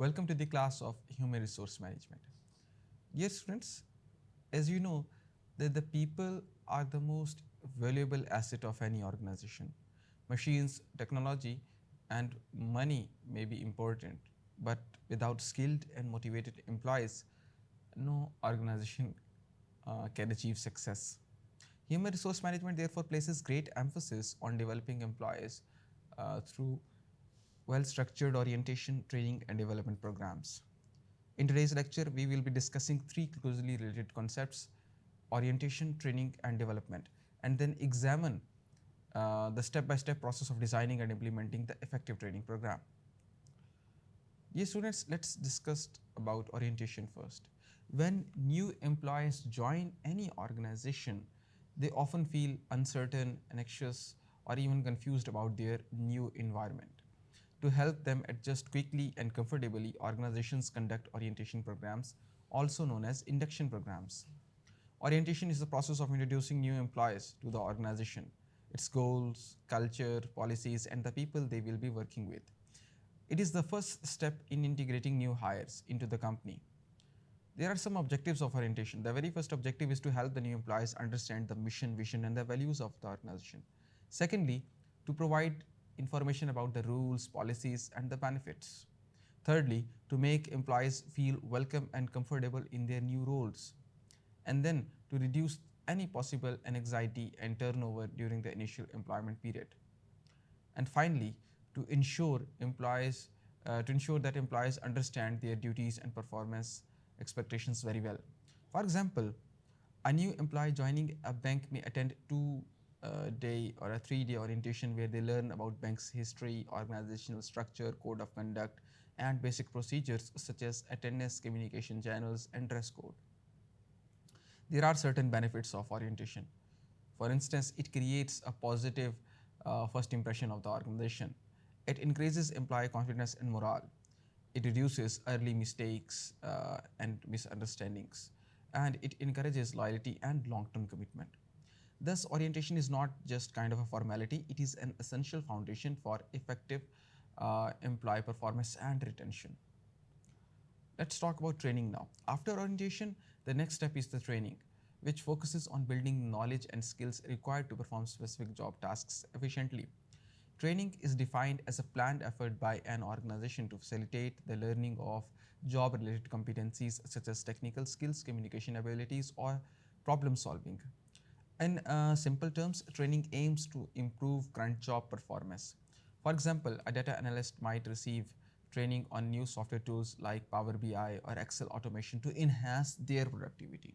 Welcome to the class of Human Resource Management. Dear students, as you know, that the people are the most valuable asset of any organization. Machines, technology, and money may be important, but without skilled and motivated employees, no organization can achieve success. Human resource management therefore places great emphasis on developing employees through well structured orientation, training, and development programs. In today's lecture, we will be discussing three closely related concepts: orientation, training, and development, and then examine the step by step process of designing and implementing the effective training program. Yes, students, let's discuss about orientation first. When new employees join any organization, they often feel uncertain, anxious, or even confused about their new environment. To help them adjust quickly and comfortably, organizations conduct orientation programs, also known as induction programs. Orientation is the process of introducing new employees to the organization, its goals, culture, policies, and the people they will be working with. It is the first step in integrating new hires into the company. There are some objectives of orientation. The very first objective is to help the new employees understand the mission, vision, and the values of the organization. Secondly, to provide information about the rules, policies, and the benefits. Thirdly, to make employees feel welcome and comfortable in their new roles. And then to reduce any possible anxiety and turnover during the initial employment period. And finally, to ensure that employees understand their duties and performance expectations very well. For example, a new employee joining a bank may attend two-day or a 3-day orientation where they learn about bank's history, organizational structure, code of conduct, and basic procedures such as attendance, communication channels, and dress code. There are certain benefits of orientation. For instance, it creates a positive first impression of the organization. It increases employee confidence and morale. It reduces early mistakes and misunderstandings. And it encourages loyalty and long term commitment. Thus, orientation is not just kind of a formality, it is an essential foundation for effective employee performance and retention. Let's talk about training now. After orientation, the next step is the training, which focuses on building knowledge and skills required to perform specific job tasks efficiently. Training is defined as a planned effort by an organization to facilitate the learning of job related competencies such as technical skills, communication abilities, or problem solving. In simple terms, training aims to improve current job performance. For example, a data analyst might receive training on new software tools like Power BI or Excel automation to enhance their productivity.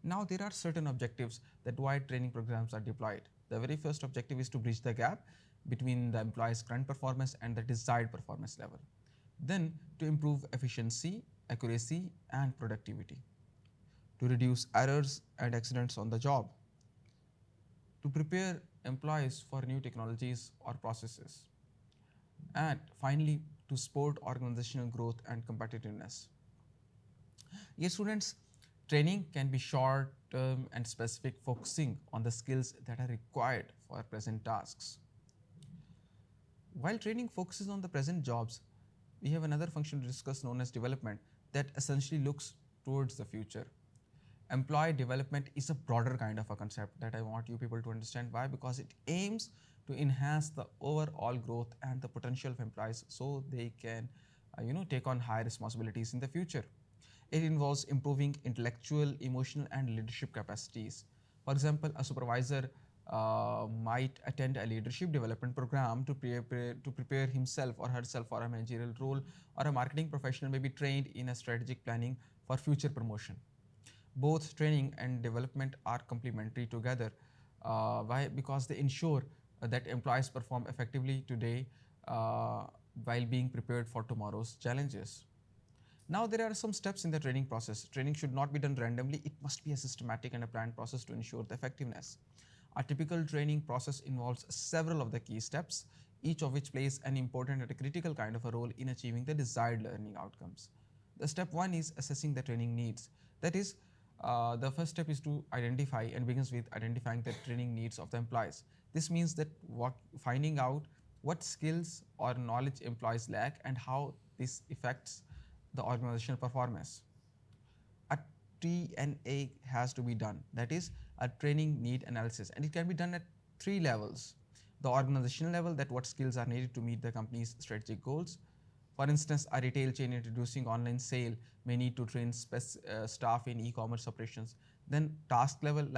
Now, there are certain objectives that why training programs are deployed. The very first objective is to bridge the gap between the employee's current performance and the desired performance level. Then, to improve efficiency, accuracy, and productivity. To reduce errors and accidents on the job. To prepare employees for new technologies or processes. And finally, to support organizational growth and competitiveness. Yes, students, training can be short term and specific, focusing on the skills that are required for present tasks. While training focuses on the present jobs, we have another function to discuss known as development that essentially looks towards the future. Employee development is a broader kind of a concept that I want you people to understand. Why? Because it aims to enhance the overall growth and the potential of employees so they can take on higher responsibilities in the future. It involves improving intellectual, emotional, and leadership capacities. For example, a supervisor might attend a leadership development program to prepare himself or herself for a managerial role, or a marketing professional may be trained in a strategic planning for future promotion. Both training and development are complementary together. Why? Because they ensure that employees perform effectively today while being prepared for tomorrow's challenges. Now, there are some steps in the training process. Training should not be done randomly, it must be a systematic and a planned process to ensure the effectiveness. A typical training process involves several of the key steps, each of which plays an important and a critical kind of a role in achieving the desired learning outcomes. The step one is assessing the training needs. That is, the first step is to identify and begins with identifying the training needs of the employees. This means that finding out what skills or knowledge employees lack and how this affects the organizational performance. A TNA has to be done, that is a training need analysis, and it can be done at three levels. The organizational level, that what skills are needed to meet the company's strategic goals. For instance, a retail chain introducing online sale may need to train staff in e-commerce operations. Then task level,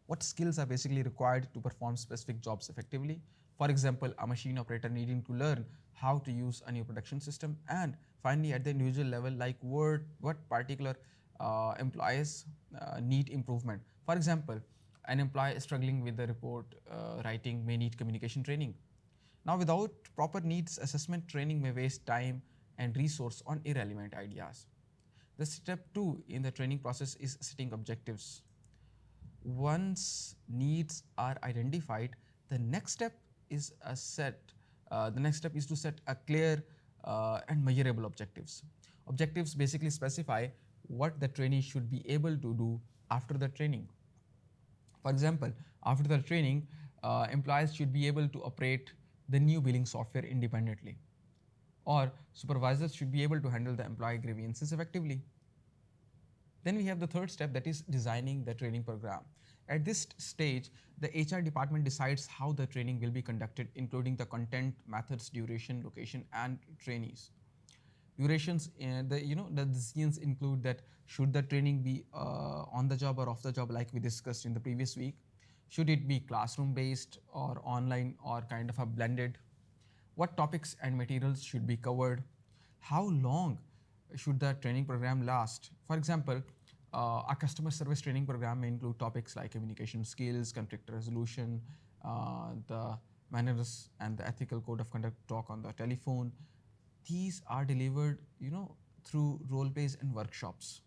what skills are basically required to perform specific jobs effectively. For example, a machine operator needing to learn how to use a new production system. And finally, at the individual level, like what particular employees need improvement. For example, an employee struggling with the report writing may need communication training. Now, without proper needs assessment, training may waste time and resource on irrelevant ideas. The step two in the training process is setting objectives. Once needs are identified, the next step is a set. The next step is to set a clear and measurable objectives. Objectives basically specify what the trainee should be able to do after the training. For example, after the training, employees should be able to operate the new billing software independently, or supervisors should be able to handle the employee grievances effectively. Then we have the third step, that is designing the training program. At this stage, the HR department decides how the training will be conducted, including the content, methods, duration, location, and trainees. Durations, the decisions include that should the training be on the job or off the job, like we discussed in the previous week. Should it be classroom based or online or kind of a blended? What topics and materials should be covered? How long should the training program last? For example, a customer service training program may include topics like communication skills, conflict resolution, the manners and the ethical code of conduct talk on the telephone. These are delivered, through role plays and workshops.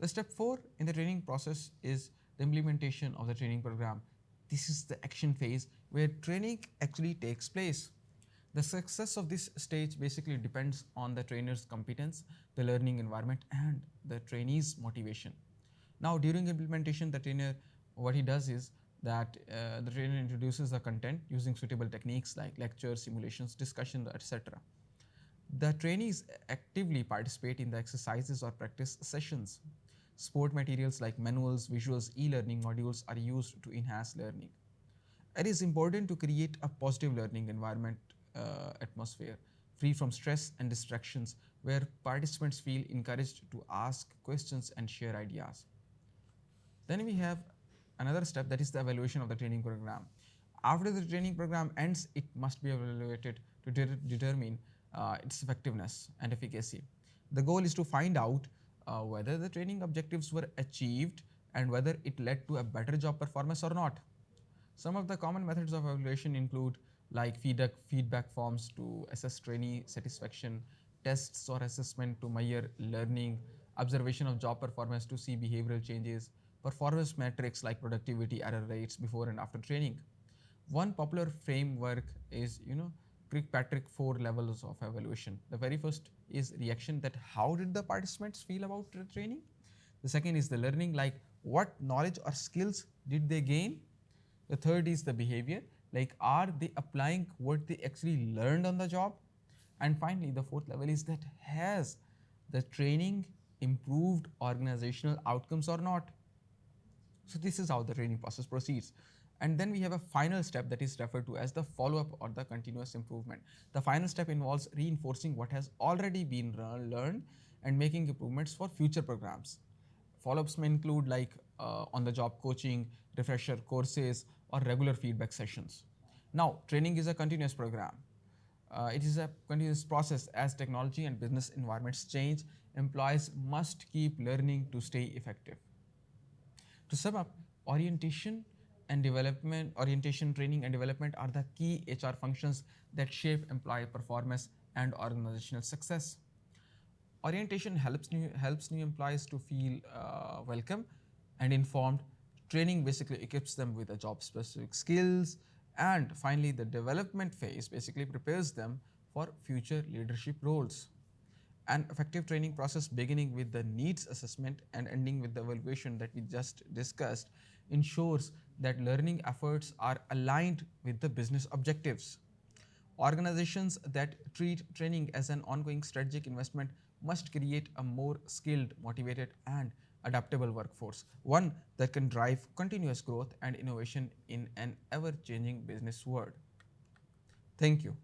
The step four in the training process is the implementation of the training program. This is the action phase where training actually takes place. The success of this stage basically depends on the trainer's competence, the learning environment, and the trainee's motivation. Now, during implementation, the trainer, what he does is that the trainer introduces the content using suitable techniques like lectures, simulations, discussion, etc. The trainees actively participate in the exercises or practice sessions. Support materials like manuals, visuals, e-learning modules are used to enhance learning. It is important to create a positive learning environment atmosphere, free from stress and distractions, where participants feel encouraged to ask questions and share ideas. Then we have another step, that is the evaluation of the training program. After the training program ends, it must be evaluated to determine its effectiveness and efficacy. The goal is to find out whether the training objectives were achieved and whether it led to a better job performance or not. Some of the common methods of evaluation include like feedback forms to assess trainee satisfaction, tests or assessment to measure learning, observation of job performance to see behavioral changes, performance metrics like productivity, error rates before and after training. One popular framework is, Kirkpatrick 4 levels of evaluation. The very first is reaction, that how did the participants feel about the training? The second is the learning, like what knowledge or skills did they gain? The third is the behavior, like are they applying what they actually learned on the job? And finally, the fourth level is that has the training improved organizational outcomes or not? So this is how the training process proceeds. And then we have a final step that is referred to as the follow-up or the continuous improvement. The final step involves reinforcing what has already been learned and making improvements for future programs. Follow-ups may include like on-the-job coaching, refresher courses, or regular feedback sessions. Now, training is a continuous program. It is a continuous process. As technology and business environments change, employees must keep learning to stay effective. To sum up, orientation, training, and development are the key HR functions that shape employee performance and organizational success. Orientation helps new employees to feel welcome and informed. Training basically equips them with the job-specific skills, and finally, the development phase basically prepares them for future leadership roles. An effective training process beginning with the needs assessment and ending with the evaluation that we just discussed ensures that learning efforts are aligned with the business objectives. Organizations that treat training as an ongoing strategic investment must create a more skilled, motivated, and adaptable workforce, one that can drive continuous growth and innovation in an ever changing business world. Thank you.